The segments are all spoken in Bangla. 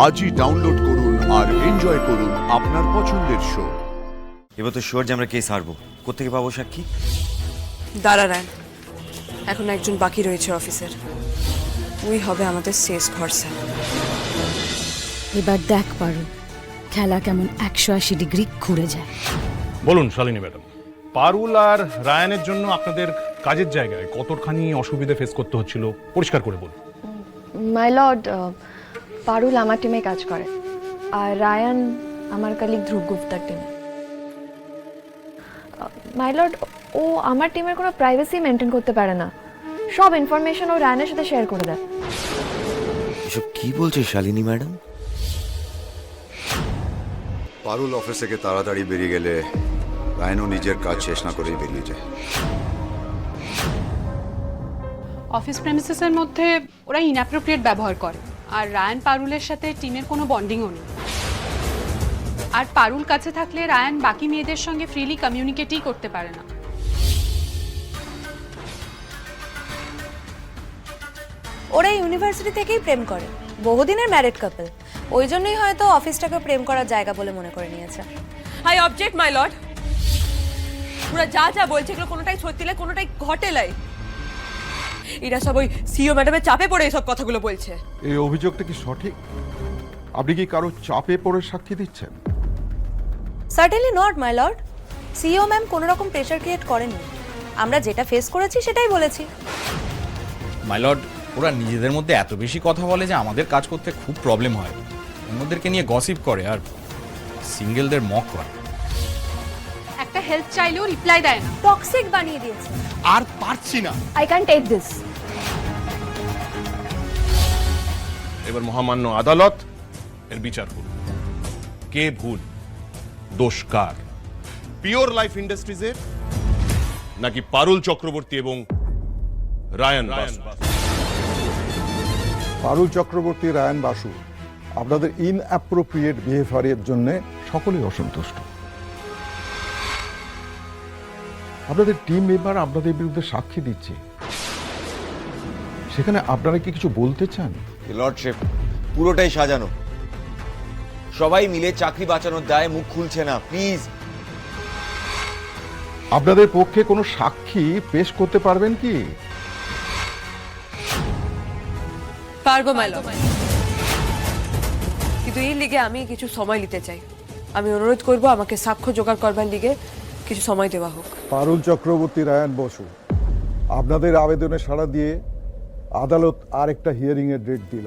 আজই ডাউনলোড করুন আর এনজয় করুন আপনার পছন্দের শো। এবার তো শিওর যে আমরা কেস হারবো। কোত্থেকে পাবো সাক্ষী? দাঁড়া রায়, এখন একজন বাকি রয়েছে অফিসের, ওই হবে আমাদের শেষ ভরসা। এবার দেখ পারো খেলা কেমন 180 ডিগ্রি ঘুরে যায়। বলুন শালিনী ম্যাডাম, পারুল আর রায়ানের জন্য আপনাদের কাজের জায়গায় কতখানি অসুবিধা ফেস করতে হচ্ছিল পরিষ্কার করে বলুন। মাই লর্ড, পারুল আমার টিমে কাজ করে আর রায়ান আমার কলিগ ধ্রুব গুপ্তার টিমে। মাই লর্ড, ও আমার টিমের কোনো প্রাইভেসি মেনটেন করতে পারে না, সব ইনফরমেশন ও রায়ানের সাথে শেয়ার করে দেয়। এসব কি বলছে শালিনী ম্যাডাম? পারুল অফিস থেকে তাড়াতাড়ি বেরিয়ে গেলে রায়নও নিজের কাজ শেষ না করেই বেরিয়ে যায়। অফিস প্রেমিসেসের মধ্যে ওরা ইনঅ্যাপ্রোপ্রিয়েট ব্যবহার করে, আর রায়ান পারুলের সাথে টিমের কোনো বন্ডিংও নেই। আর পারুল কাছে থাকলে রায়ান বাকি মেয়েদের সঙ্গে ফ্রিলি কমিউনিকেটই করতে পারে না। ওরা ইউনিভার্সিটি থেকেই প্রেম করে, বহুদিনের ম্যারিড কাপল, ওই জন্যই হয়তো অফিসটাকে প্রেম করার জায়গা বলে মনে করে নিয়েছে। হাই অবজেক্ট মাই লর্ড, ওরা যা যা বলছে এগুলো কোনোটাই সত্যি লাই, কোনোটাই ঘটে লাই। এরা সব ওই সিও ম্যাডামের চাপে পড়ে এইসব কথাগুলো বলছে। এই অভিযোগটা কি সঠিক? আপনি কি কারো চাপে পড়ে সাক্ষী দিচ্ছেন? Certainly not my lord, CO ma'am কোনো রকম প্রেশার ক্রিয়েট করেনি, আমরা যেটা ফেস করেছি সেটাই বলেছি। মাই লর্ড, ওরা নিজেদের মধ্যে এত বেশি কথা বলে যে আমাদের কাজ করতে খুব প্রবলেম হয়। অন্যদেরকে নিয়ে গসিপ করে আর সিঙ্গেলদের মক করে। একটা হেল্প চাইলেও রিপ্লাই দেয় না, টক্সিক বানিয়ে দিয়েছে। আর পারছি না। I can take this. এবার মহামান্য আদালত এর বিচার করুন। কে ভুল, দোষ কার? পিওর লাইফ ইন্ডাস্ট্রিজের নাকি পারুল চক্রবর্তী এবং রায়ান বাসু? পারুল চক্রবর্তী, রায়ান বাসু, আপনাদের ইনঅ্যাপ্রোপ্রিয়েট বিহেভিয়ারের জন্য সকলেই অসন্তুষ্ট। আপনাদের টিম মেম্বার আপনাদের বিরুদ্ধে সাক্ষী দিচ্ছে, সেখানে আপনারা কি কিছু বলতে চান? লর্ডশিপ, পুরোটাই সাজানো। সবাই মিলে চাকরি বাঁচানোর দায়ে মুখ খুলছে না, প্লিজ। আপনাদের পক্ষে কোনো সাক্ষী পেশ করতে পারবেন কি? পারবো মাই লর্ড, কিন্তু এই লিগে আমি কিছু সময় নিতে চাই। আমি অনুরোধ করব আমাকে সাক্ষ্য জোগাড় করবার লিগে কিছু সময় দেওয়া হোক। পারুল চক্রবর্তী, রায়ান বসু, আপনাদের আবেদনে সাড়া দিয়ে আদালত আরেকটা হিয়ারিং এর ডেট দিল।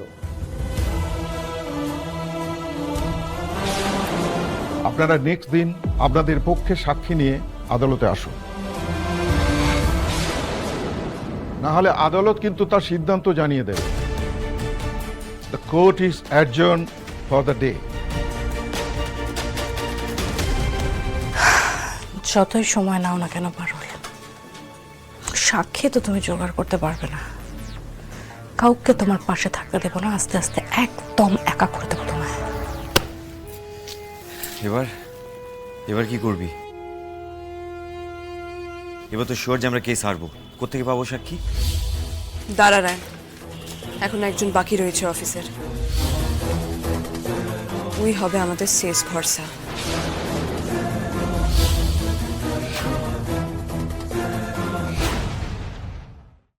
আপনারা নেক্সট দিন আপনাদের পক্ষে সাক্ষী নিয়ে আদালতে আসুন, না হলে আদালত কিন্তু তার সিদ্ধান্ত জানিয়ে দেবে। The court is adjourned for the day. যতই সময় নাও না কেন পারুল, সাক্ষী তো তুমি জোগাড় করতে পারবে না। কাউকে তোমার পাশে থাকতে দেবো না, আস্তে আস্তে একদম একা করে দেবো তোমায়। এবার কি করবি? এবার তো শিওর যে আমরা কেস হারবো। কোত্থেকে পাবো সাক্ষী? দাঁড়া রায়, এখন একজন বাকি রয়েছে অফিসের, ওই হবে আমাদের শেষ ভরসা।